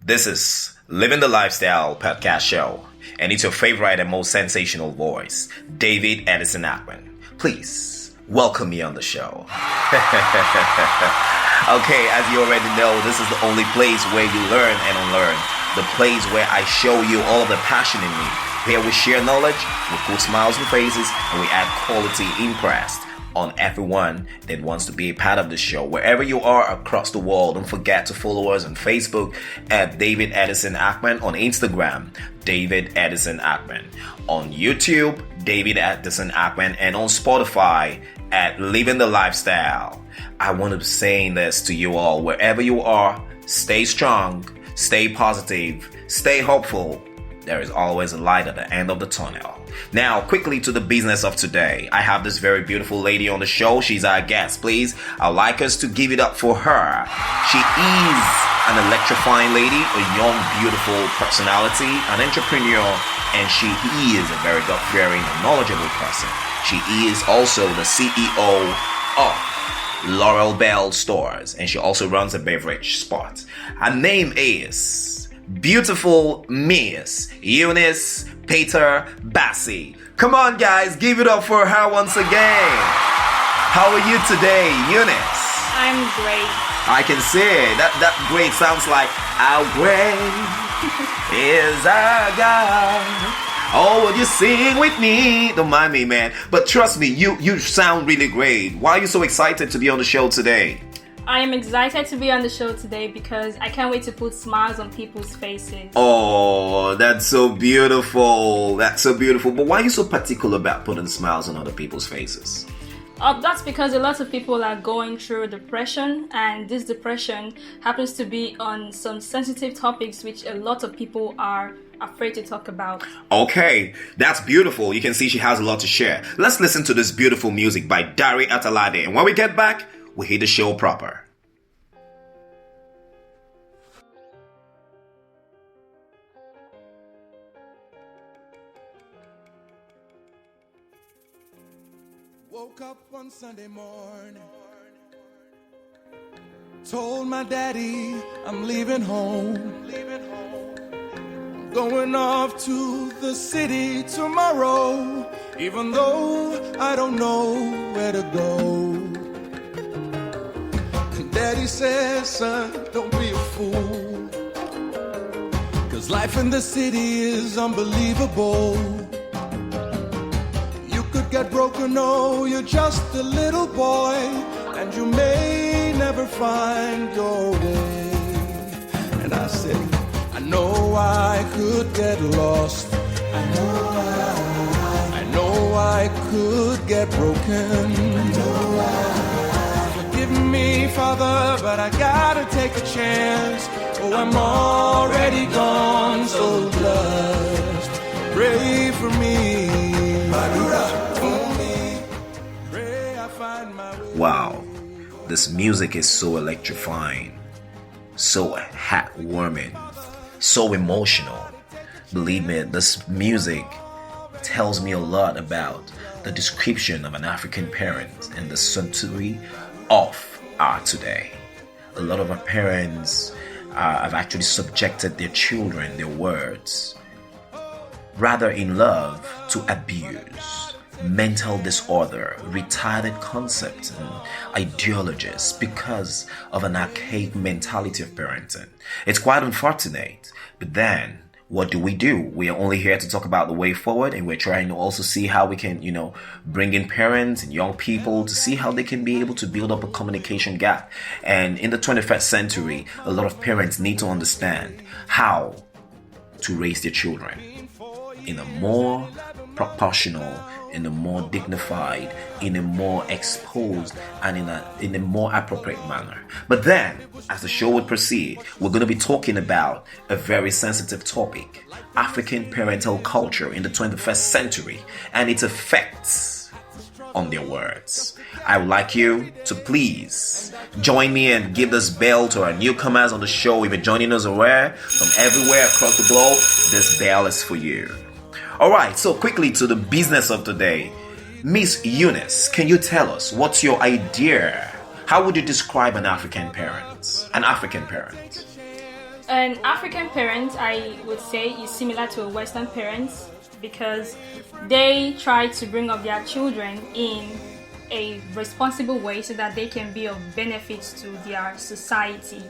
This is Living the Lifestyle podcast show, and it's your favorite and most sensational voice, David Edison Ackman. Please welcome me on the show. Okay, as you already know, this is the only place where you learn and unlearn. The place where I show you all of the passion in me. Here we share knowledge, we put smiles on faces, and we add quality impressed on everyone that wants to be a part of the show. Wherever you are across the world, don't forget to follow us on Facebook at David Edison Ackman, on Instagram, David Edison Ackman, on YouTube, David Edison Ackman, and on Spotify at Living the Lifestyle. I want to be saying this to you all, wherever you are, stay strong, stay positive, stay hopeful. There is always a light at the end of the tunnel. Now, quickly to the business of today. I have this very beautiful lady on the show. She's our guest. Please, I'd like us to give it up for her. She is an electrifying lady, a young, beautiful personality, an entrepreneur, and she is a very God-fearing and knowledgeable person. She is also the CEO of Laurel Belle stores, and she also runs a beverage spot. Her name is beautiful Miss Eunice Bassey. Come on, guys, give it up for her once again. How are you today, Eunice? I'm great. I can see it. That great sounds like how great is our God. Oh, will you sing with me? Don't mind me, man. But trust me, you sound really great. Why are you so excited to be on the show today? I am excited to be on the show today because I can't wait to put smiles on people's faces. Oh, that's so beautiful. That's so beautiful. But why are you so particular about putting smiles on other people's faces? That's because a lot of people are going through depression, and this depression happens to be on some sensitive topics which a lot of people are afraid to talk about. Okay, that's beautiful. You can see she has a lot to share. Let's listen to this beautiful music by Dari Atalade, and when we get back, we hit the show proper. Woke up one Sunday morning, told my daddy I'm leaving home. I'm going off to the city tomorrow, even though I don't know where to go. Daddy says, son, don't be a fool, 'cause life in the city is unbelievable. You could get broken, oh, you're just a little boy, and you may never find your way. And I said, I know I could get lost, I know I could get broken, Forgive me, Father, but I gotta take a chance. Oh, I'm already gone, so just pray for me. Pray I find my way. Wow, this music is so electrifying, so heartwarming, so emotional. Believe me, this music tells me a lot about the description of an African parent and the century of our today. A lot of our parents have actually subjected their children, their words, rather in love, to abuse, mental disorder, retarded concepts and ideologies because of an archaic mentality of parenting. It's quite unfortunate, but then what do? We are only here to talk about the way forward, and we're trying to also see how we can, bring in parents and young people to see how they can be able to build up a communication gap. And in the 21st century, a lot of parents need to understand how to raise their children in a more proportional, in a more dignified, in a more exposed, and in a more appropriate manner. But then, as the show would proceed, we're going to be talking about a very sensitive topic, African parental culture in the 21st century and its effects on their words. I would like you to please join me and give this bell to our newcomers on the show. If you're joining us from everywhere across the globe, this bell is for you. Alright, so quickly to the business of today. Miss Eunice, can you tell us what's your idea? How would you describe an African parent? An African parent, I would say, is similar to a Western parent because they try to bring up their children in a responsible way so that they can be of benefit to their society.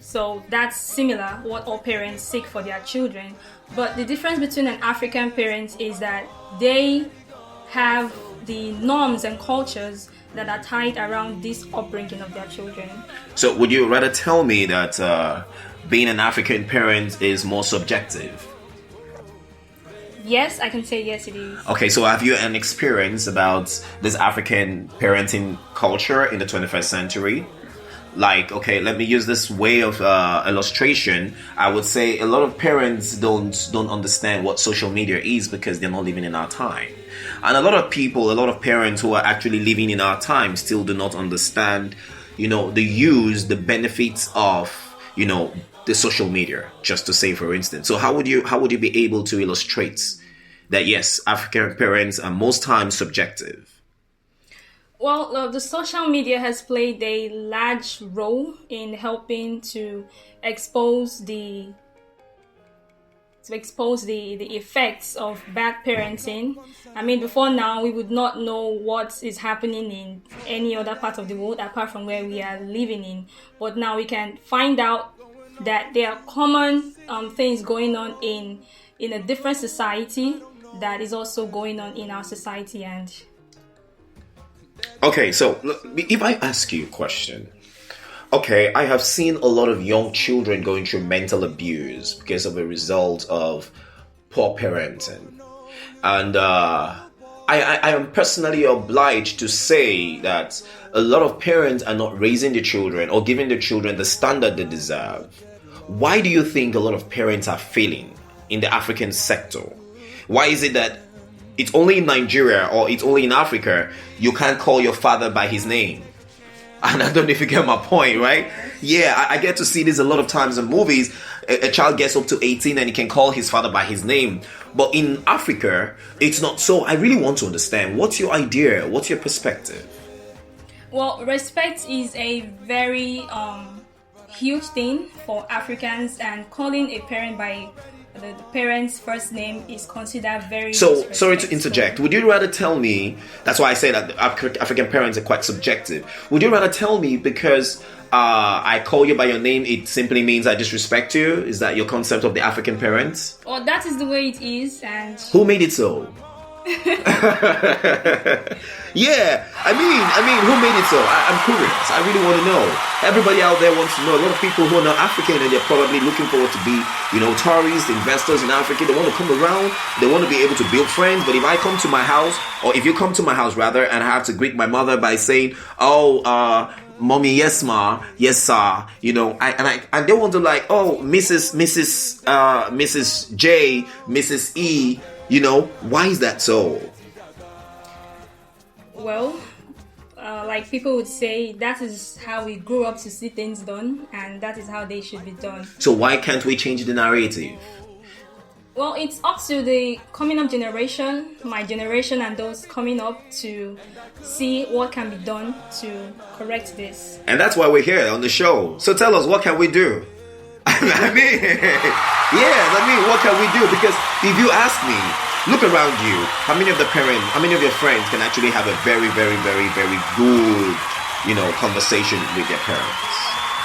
So that's similar what all parents seek for their children. But the difference between an African parent is that they have the norms and cultures that are tied around this upbringing of their children. So would you rather tell me that being an African parent is more subjective? Yes, I can say yes, it is. Okay, so have you an experience about this African parenting culture in the 21st century? Like, okay, let me use this way of illustration. I would say a lot of parents don't understand what social media is because they're not living in our time. And a lot of people, a lot of parents who are actually living in our time still do not understand, the benefits of, the social media, just to say, for instance. So how would you be able to illustrate that, yes, African parents are most times subjective? Well, the social media has played a large role in helping to expose the effects of bad parenting. I mean, before now, we would not know what is happening in any other part of the world apart from where we are living in. But now we can find out that there are common things going on in a different society that is also going on in our society. And okay, so if I ask you a question, okay, I have seen a lot of young children going through mental abuse because of a result of poor parenting. And I am personally obliged to say that a lot of parents are not raising the children or giving the children the standard they deserve. Why do you think a lot of parents are failing in the African sector? Why is it that it's only in Nigeria or it's only in Africa you can't call your father by his name? And I don't know if you get my point, right? Yeah, I get to see this a lot of times in movies. A child gets up to 18 and he can call his father by his name. But in Africa, it's not so. I really want to understand. What's your idea? What's your perspective? Well, respect is a very huge thing for Africans, and calling a parent by the parent's first name is considered very so. Sorry to interject. Would you rather tell me? That's why I say that African parents are quite subjective. Would you rather tell me because I call you by your name, it simply means I disrespect you? Is that your concept of the African parents? Well, that is the way it is, and who made it so? Yeah, I mean, who made it so? I'm curious. I really want to know. Everybody out there wants to know. A lot of people who are not African and they're probably looking forward to be, tourists, investors in Africa. They want to come around. They want to be able to build friends. But if I come to my house, or if you come to my house rather, and I have to greet my mother by saying, mommy, yes, ma, yes, sir, and they want to like, oh, Mrs. J, Mrs. E, why is that so? Well, like people would say, that is how we grew up to see things done, and that is how they should be done. So why can't we change the narrative? Well, it's up to the coming up generation, my generation, and those coming up to see what can be done to correct this. And that's why we're here on the show. So tell us, what can we do? What can we do? Because if you ask me, look around you, how many of your friends can actually have a very, very, very, very good, conversation with their parents?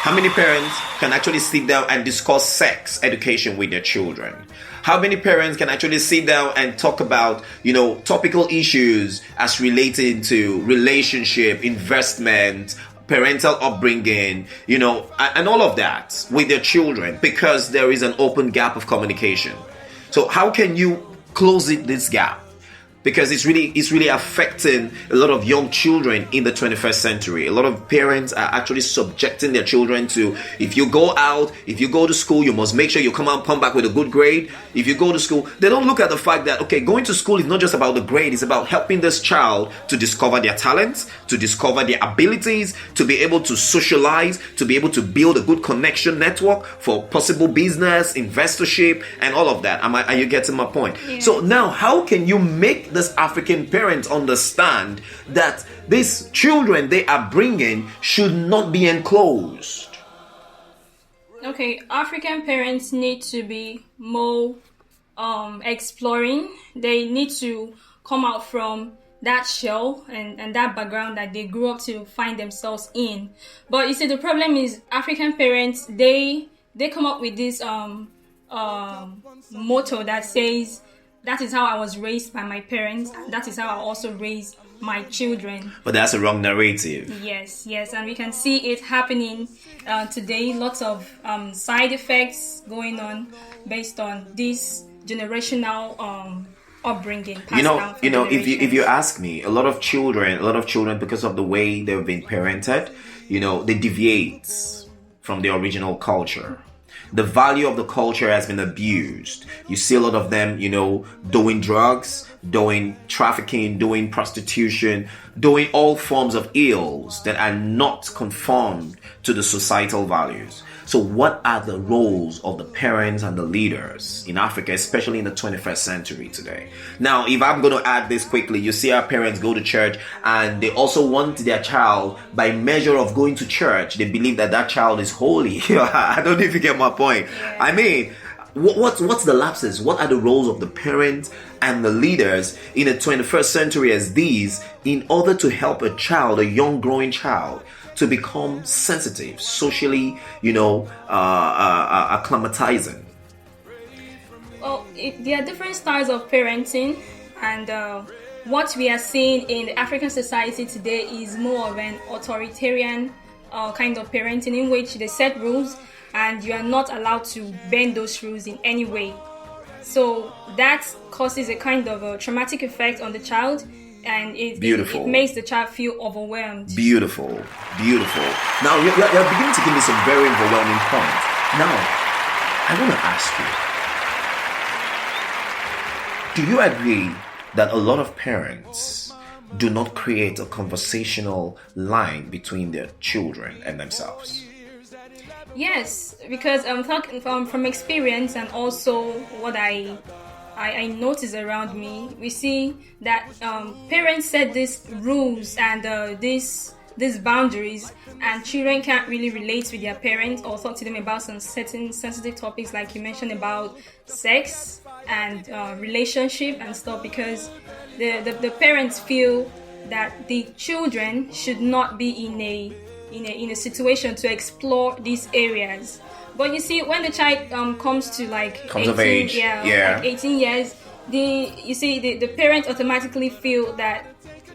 How many parents can actually sit down and discuss sex education with their children? How many parents can actually sit down and talk about, topical issues as related to relationship, investment, parental upbringing, and all of that with their children, because there is an open gap of communication. So how can you close this gap? Because it's really affecting a lot of young children in the 21st century. A lot of parents are actually subjecting their children to, if you go to school, you must make sure you come back with a good grade. If you go to school, they don't look at the fact that, okay, going to school is not just about the grade, it's about helping this child to discover their talents, to discover their abilities, to be able to socialize, to be able to build a good connection network for possible business, investorship, and all of that. Are you getting my point? Yeah. So now, how can you make this African parents understand that these children they are bringing should not be enclosed? Okay, African parents need to be more exploring. They need to come out from that shell and that background that they grew up to find themselves in. But you see, the problem is African parents, they come up with this motto that says, that is how I was raised by my parents, and that is how I also raise my children. But that's a wrong narrative. Yes, and we can see it happening today. Lots of side effects going on based on this generational upbringing. If you ask me, a lot of children, because of the way they've been parented, they deviate from the original culture. The value of the culture has been abused. You see a lot of them, doing drugs, doing trafficking, doing prostitution, doing all forms of ills that are not conformed to the societal values. So what are the roles of the parents and the leaders in Africa, especially in the 21st century today? Now, if I'm going to add this quickly, you see our parents go to church and they also want their child, by measure of going to church, they believe that child is holy. I don't know if you get my point. I mean, what's the lapses? What are the roles of the parents and the leaders in the 21st century as these in order to help a child, a young growing child, to become sensitive, socially, acclimatizing? Well, there are different styles of parenting, and what we are seeing in the African society today is more of an authoritarian kind of parenting, in which they set rules and you are not allowed to bend those rules in any way. So that causes a kind of a traumatic effect on the child, and it makes the child feel overwhelmed. Beautiful. Now, you're beginning to give me some very overwhelming points. Now, I want to ask you, do you agree that a lot of parents do not create a conversational line between their children and themselves? Yes, because I'm talking from experience, and also what I notice around me. We see that parents set these rules and these boundaries, and children can't really relate with their parents or talk to them about some certain sensitive topics, like you mentioned about sex and relationship and stuff, because the parents feel that the children should not be in a situation to explore these areas. But you see, when the child comes to like 18, of age, like 18 years, the parents automatically feel that,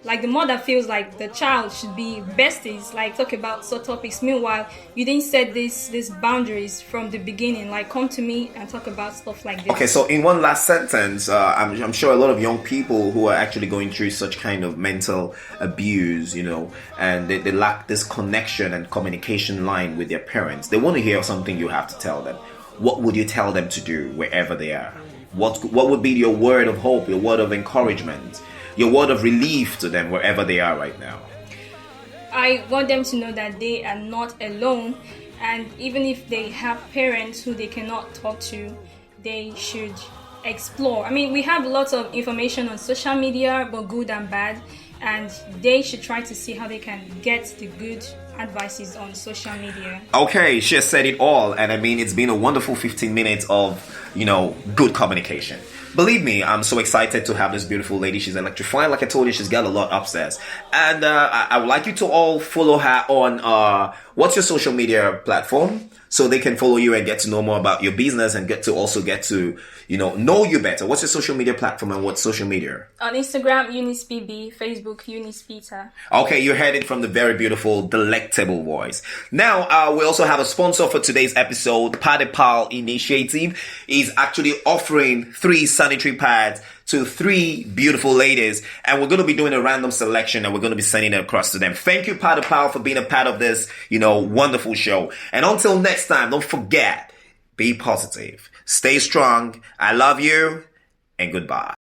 like, the mother feels like the child should be besties, like talk about such topics. Meanwhile, you didn't set these boundaries from the beginning, like come to me and talk about stuff like this. Okay, so in one last sentence, I'm sure a lot of young people who are actually going through such kind of mental abuse, and they lack this connection and communication line with their parents. They want to hear something you have to tell them. What would you tell them to do wherever they are? What would be your word of hope, your word of encouragement, your word of relief to them wherever they are right now? I want them to know that they are not alone, and even if they have parents who they cannot talk to, they should explore. I mean, we have lots of information on social media, both good and bad, and they should try to see how they can get the good advices on social media. Okay, she has said it all, and I mean, it's been a wonderful 15 minutes of, good communication. Believe me, I'm so excited to have this beautiful lady. She's electrifying. Like I told you, she's got a lot upstairs. And I would like you to all follow her on, what's your social media platform? So they can follow you and get to know more about your business and get to know you better. What's your social media platform and what's social media? On Instagram, Eunice BB, Facebook, Eunice Peter. Okay, you heard it from the very beautiful, delectable voice. Now, we also have a sponsor for today's episode. Parental Initiative is actually offering 3 sanitary pads to 3 beautiful ladies, and we're going to be doing a random selection and we're going to be sending it across to them. Thank you, Parental, for being a part of this, wonderful show. And until next time, don't forget, be positive, stay strong. I love you, and goodbye.